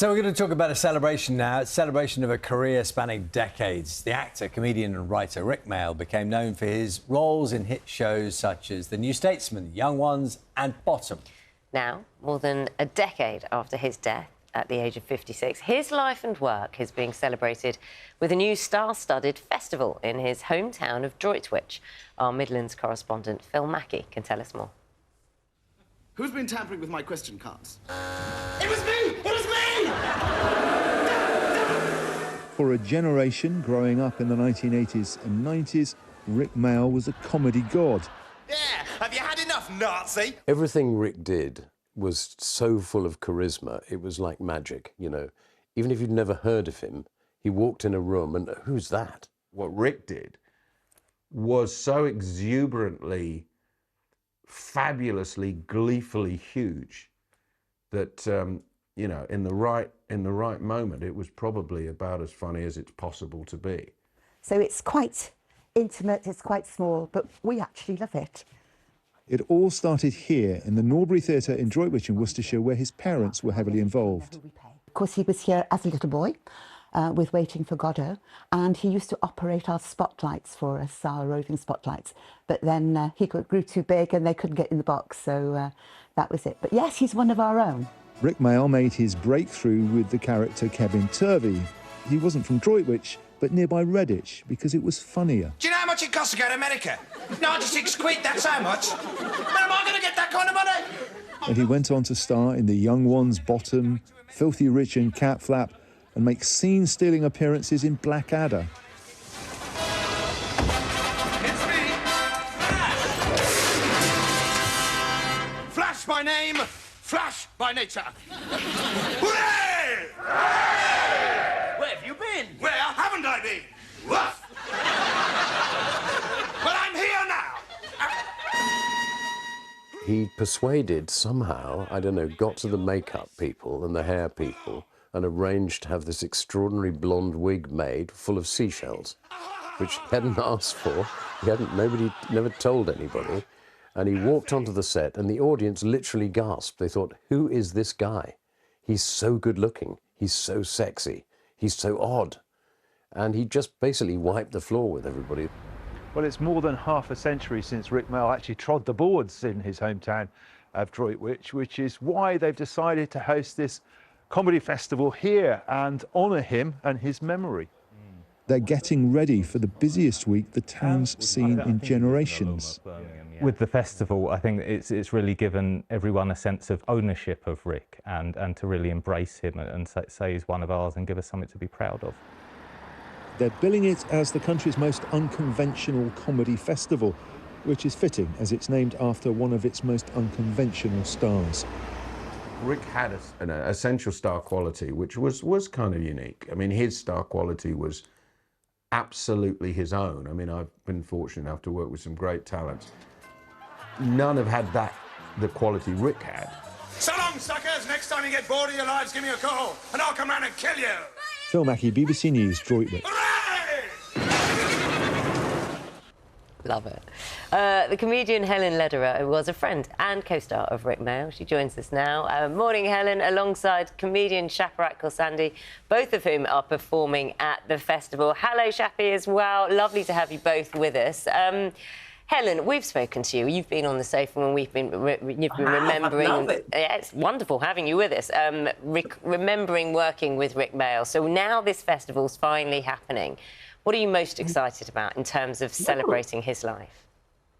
So we're going to talk about a celebration now. It's a celebration of a career spanning decades. The actor, comedian and writer Rik Mayall became known for his roles in hit shows such as The New Statesman, Young Ones and Bottom. Now, more than a decade after his death at the age of 56, his life and work is being celebrated with a new star-studded festival in his hometown of Droitwich. Our Midlands correspondent Phil Mackey can tell us more. Who's been tampering with my question cards? It was me! It was me! For a generation growing up in the 1980s and 90s, Rik Mayall was a comedy god. Yeah, have you had enough, Nazi? Everything Rik did was so full of charisma, it was like magic, you know. Even if you'd never heard of him, he walked in a room and who's that? What Rik did was so exuberantly, fabulously, gleefully huge that, you know, in the right moment, it was probably about as funny as it's possible to be. So it's quite intimate, it's quite small, but we actually love it. It all started here in the Norbury Theatre in Droitwich in Worcestershire, where his parents were heavily involved. Of course, he was here as a little boy with Waiting for Godot, and he used to operate our spotlights for us, our roving spotlights. But then he grew too big and they couldn't get in the box, so that was it. But yes, he's one of our own. Rik Mayall made his breakthrough with the character Kevin Turvey. He wasn't from Droitwich, but nearby Redditch, because it was funnier. Do you know how much it costs to go to America? 96 quid, that's how much. Where am I going to get that kind of money? And he went on to star in The Young Ones, Bottom, Filthy Rich and Cat Flap, and make scene-stealing appearances in Blackadder. It's me, Flash by name, Flash by nature. Hooray! Where have you been? Where haven't I been? Woof! But I'm here now. He persuaded somehow, I don't know, got to the makeup people and the hair people and arranged to have this extraordinary blonde wig made full of seashells, which he hadn't asked for. Nobody never told anybody. And he walked onto the set and the audience literally gasped. They thought, who is this guy? He's so good looking. He's so sexy. He's so odd. And he just basically wiped the floor with everybody. Well, it's more than half a century since Rik Mayall actually trod the boards in his hometown of Droitwich, which is why they've decided to host this comedy festival here and honour him and his memory. They're getting ready for the busiest week the town's seen in generations. With the festival, I think it's really given everyone a sense of ownership of Rik and to really embrace him and say he's one of ours and give us something to be proud of. They're billing it as the country's most unconventional comedy festival, which is fitting as it's named after one of its most unconventional stars. Rik had an essential star quality, which was kind of unique. I mean, his star quality was absolutely his own. I mean, I've been fortunate enough to work with some great talents. None have had the quality Rik had. So long, suckers. Next time you get bored of your lives, give me a call, and I'll come round and kill you. Phil Mackey, BBC News, Droitwich. Love it. The comedian Helen Lederer was a friend and co-star of Rik Mayall. She joins us now. Morning, Helen, alongside comedian Shaparak Khorsandi, both of whom are performing at the festival. Hello, Shappy, as well. Lovely to have you both with us. Helen, we've spoken to you. You've been on the sofa when you've been remembering. I love it. Yeah, it's wonderful having you with us. Remembering working with Rik Mayall. So now this festival's finally happening. What are you most excited about in terms of celebrating his life?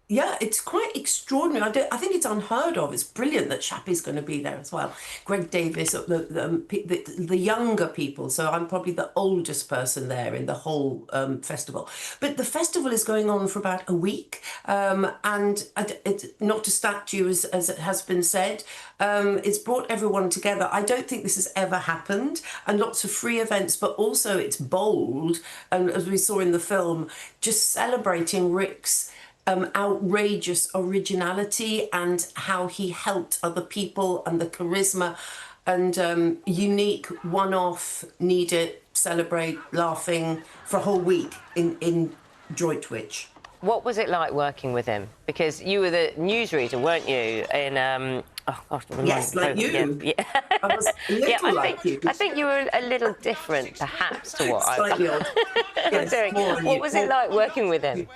Yeah, it's quite extraordinary. I think it's unheard of. It's brilliant that Shappy's going to be there as well. Greg Davis, the younger people. So I'm probably the oldest person there in the whole festival. But the festival is going on for about a week. And it's not to stack you, as it has been said. It's brought everyone together. I don't think this has ever happened. And lots of free events, but also it's bold. And as we saw in the film, just celebrating Rik's outrageous originality and how he helped other people and the charisma and unique one-off, need it, celebrate, laughing for a whole week in Droitwich. What was it like working with him? Because you were the newsreader, weren't you, Oh gosh, Yes, like you. Yeah. I was a little you. I think you were a little different, perhaps, to what Slightly I odd. was Yes, doing. more What was it like working with him?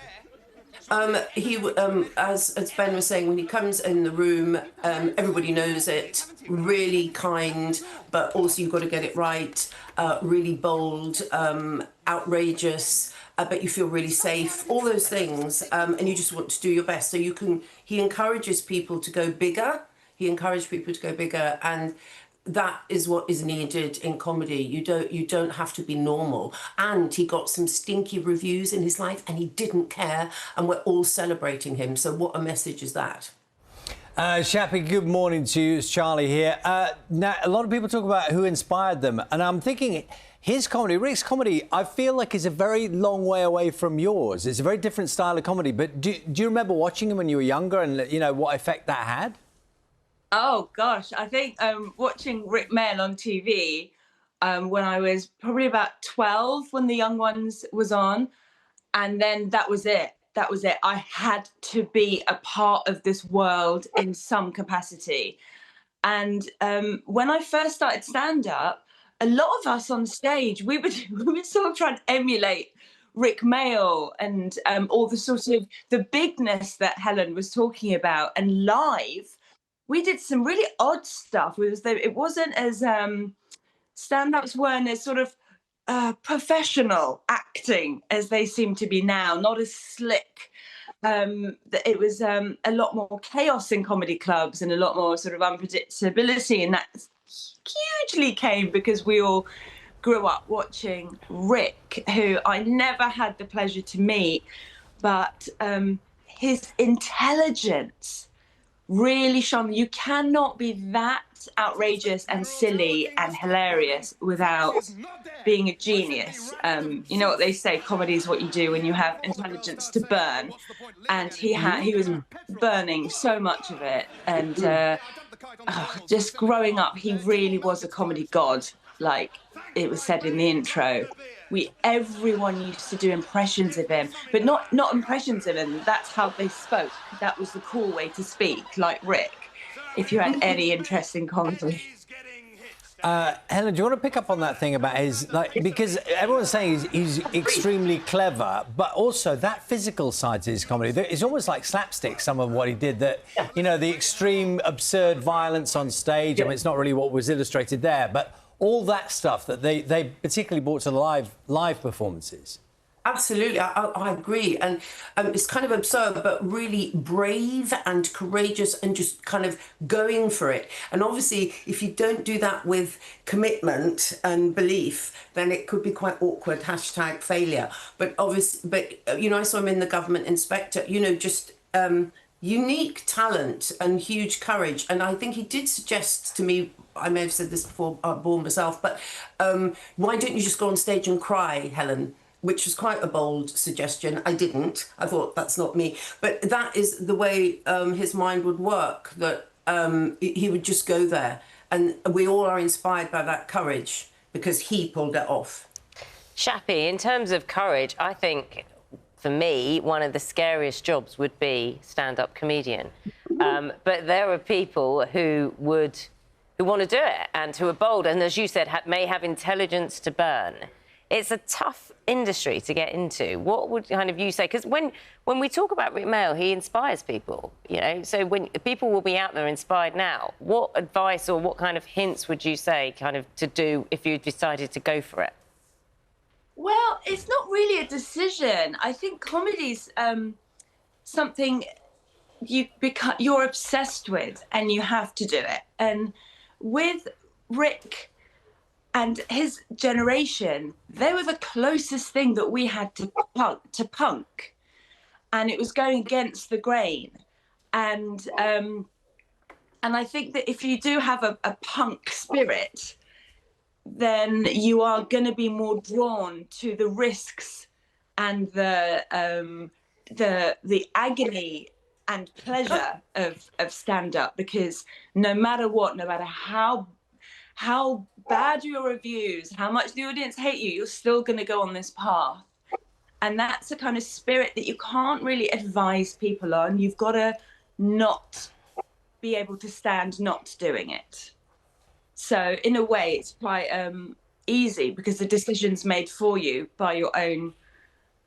As Ben was saying, when he comes in the room, everybody knows it. Really kind, but also you've got to get it right. Really bold, outrageous, but you feel really safe. All those things, and you just want to do your best. So he encourages people to go bigger. He encouraged people to go bigger, and that is what is needed in comedy. You don't have to be normal. And he got some stinky reviews in his life, and he didn't care, and we're all celebrating him. So what a message is that? Shappy, good morning to you. It's Charlie here. Now, a lot of people talk about who inspired them, and I'm thinking his comedy, Rik's comedy, I feel like is a very long way away from yours. It's a very different style of comedy. But do you remember watching him when you were younger, and you know what effect that had? Oh gosh, I think watching Rik Mayall on TV when I was probably about 12 when The Young Ones was on, and then that was it. That was it. I had to be a part of this world in some capacity. And when I first started stand-up, a lot of us on stage, we would sort of try and emulate Rik Mayall and all the sort of the bigness that Helen was talking about. And live, we did some really odd stuff. It wasn't as stand-ups weren't as sort of professional acting as they seem to be now, not as slick. It was a lot more chaos in comedy clubs and a lot more sort of unpredictability, and that hugely came because we all grew up watching Rik, who I never had the pleasure to meet, but his intelligence really shone. You cannot be that outrageous and silly and hilarious without being a genius. You know what they say, comedy is what you do when you have intelligence to burn. And he was burning so much of it. And just growing up, he really was a comedy god, like it was said in the intro. Everyone used to do impressions of him, but not impressions of him. That's how they spoke. That was the cool way to speak, like Rik, if you had any interest in comedy. Helen, do you want to pick up on that thing about his, because everyone's saying he's extremely clever, but also that physical side to his comedy, it's almost like slapstick, some of what he did, that, you know, the extreme absurd violence on stage. I mean, it's not really what was illustrated there, but all that stuff that they particularly brought to the live performances. Absolutely, I agree. And it's kind of absurd, but really brave and courageous and just kind of going for it. And obviously, if you don't do that with commitment and belief, then it could be quite awkward, #failure. But you know, I saw him in The Government Inspector, you know, just unique talent and huge courage. And I think he did suggest to me, I may have said this before, I bore myself, but why don't you just go on stage and cry, Helen? Which was quite a bold suggestion. I didn't. I thought, that's not me. But that is the way his mind would work, that he would just go there. And we all are inspired by that courage because he pulled it off. Shappy, in terms of courage, I think, for me, one of the scariest jobs would be stand-up comedian. But there are people who want to do it and who are bold and, as you said, may have intelligence to burn. It's a tough industry to get into. What would kind of you say? Because when we talk about Rik Mayall, he inspires people, you know. So when people will be out there inspired now, what advice or what kind of hints would you say kind of to do if you decided to go for it? Well, it's not really a decision. I think comedy's something you're obsessed with and you have to do it. And with Rik and his generation, they were the closest thing that we had to punk. And it was going against the grain. And I think that if you do have a punk spirit, then you are going to be more drawn to the risks and the agony and pleasure of stand-up, because no matter what, no matter how bad your reviews, how much the audience hate you, you're still going to go on this path. And that's a kind of spirit that you can't really advise people on. You've got to not be able to stand not doing it. So in a way, it's quite easy because the decision's made for you by your own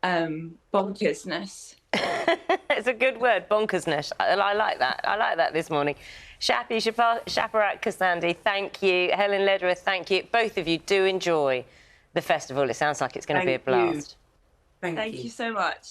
bonkersness. It's a good word, bonkersness. I like that. I like that this morning. Shaparak Khorsandi, thank you. Helen Lederer, thank you. Both of you do enjoy the festival. It sounds like it's going to be a blast. Thank you so much.